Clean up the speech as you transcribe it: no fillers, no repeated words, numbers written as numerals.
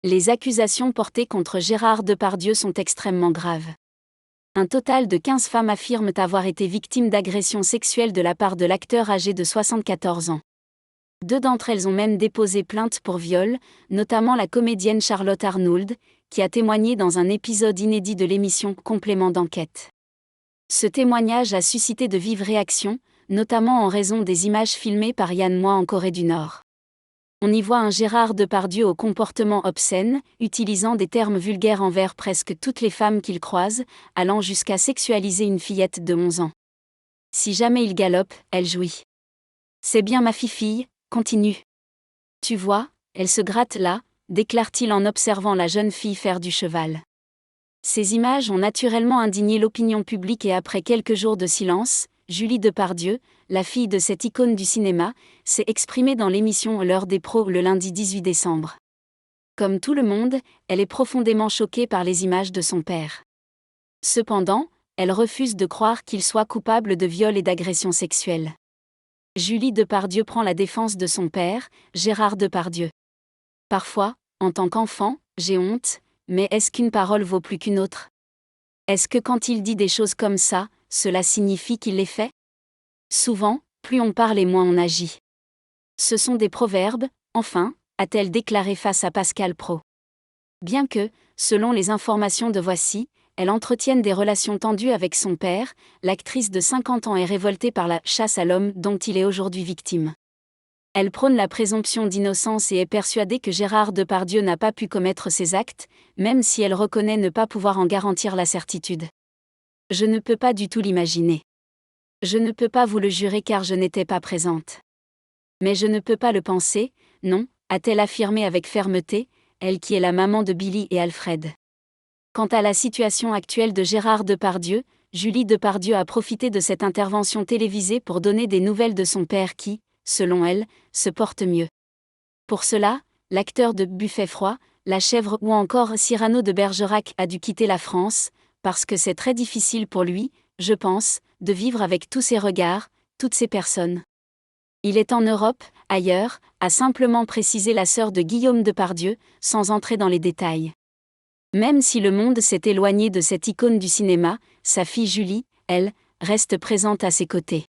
Les accusations portées contre Gérard Depardieu sont extrêmement graves. Un total de 15 femmes affirment avoir été victimes d'agressions sexuelles de la part de l'acteur âgé de 74 ans. 2 d'entre elles ont même déposé plainte pour viol, notamment la comédienne Charlotte Arnould, qui a témoigné dans un épisode inédit de l'émission Complément d'enquête. Ce témoignage a suscité de vives réactions, notamment en raison des images filmées par Yann Moix en Corée du Nord. On y voit un Gérard Depardieu au comportement obscène, utilisant des termes vulgaires envers presque toutes les femmes qu'il croise, allant jusqu'à sexualiser une fillette de 11 ans. Si jamais il galope, elle jouit. C'est bien ma fifille, continue. Tu vois, elle se gratte là, déclare-t-il en observant la jeune fille faire du cheval. Ces images ont naturellement indigné l'opinion publique et après quelques jours de silence, Julie Depardieu, la fille de cette icône du cinéma, s'est exprimée dans l'émission L'heure des pros le lundi 18 décembre. Comme tout le monde, elle est profondément choquée par les images de son père. Cependant, elle refuse de croire qu'il soit coupable de viol et d'agression sexuelle. Julie Depardieu prend la défense de son père, Gérard Depardieu. Parfois, en tant qu'enfant, j'ai honte, mais est-ce qu'une parole vaut plus qu'une autre ? Est-ce que quand il dit des choses comme ça, cela signifie qu'il les fait ? Souvent, plus on parle et moins on agit. Ce sont des proverbes, enfin, a-t-elle déclaré face à Pascal Praud. Bien que, selon les informations de Voici, elle entretienne des relations tendues avec son père, l'actrice de 50 ans est révoltée par la « chasse à l'homme » dont il est aujourd'hui victime. Elle prône la présomption d'innocence et est persuadée que Gérard Depardieu n'a pas pu commettre ces actes, même si elle reconnaît ne pas pouvoir en garantir la certitude. Je ne peux pas du tout l'imaginer. Je ne peux pas vous le jurer car je n'étais pas présente. Mais je ne peux pas le penser, non, a-t-elle affirmé avec fermeté, elle qui est la maman de Billy et Alfred. Quant à la situation actuelle de Gérard Depardieu, Julie Depardieu a profité de cette intervention télévisée pour donner des nouvelles de son père qui, selon elle, se porte mieux. Pour cela, l'acteur de Buffet froid, La Chèvre ou encore Cyrano de Bergerac a dû quitter la France, parce que c'est très difficile pour lui, je pense, de vivre avec tous ces regards, toutes ces personnes. Il est en Europe, ailleurs, a simplement précisé la sœur de Guillaume Depardieu, sans entrer dans les détails. Même si le monde s'est éloigné de cette icône du cinéma, sa fille Julie, elle, reste présente à ses côtés.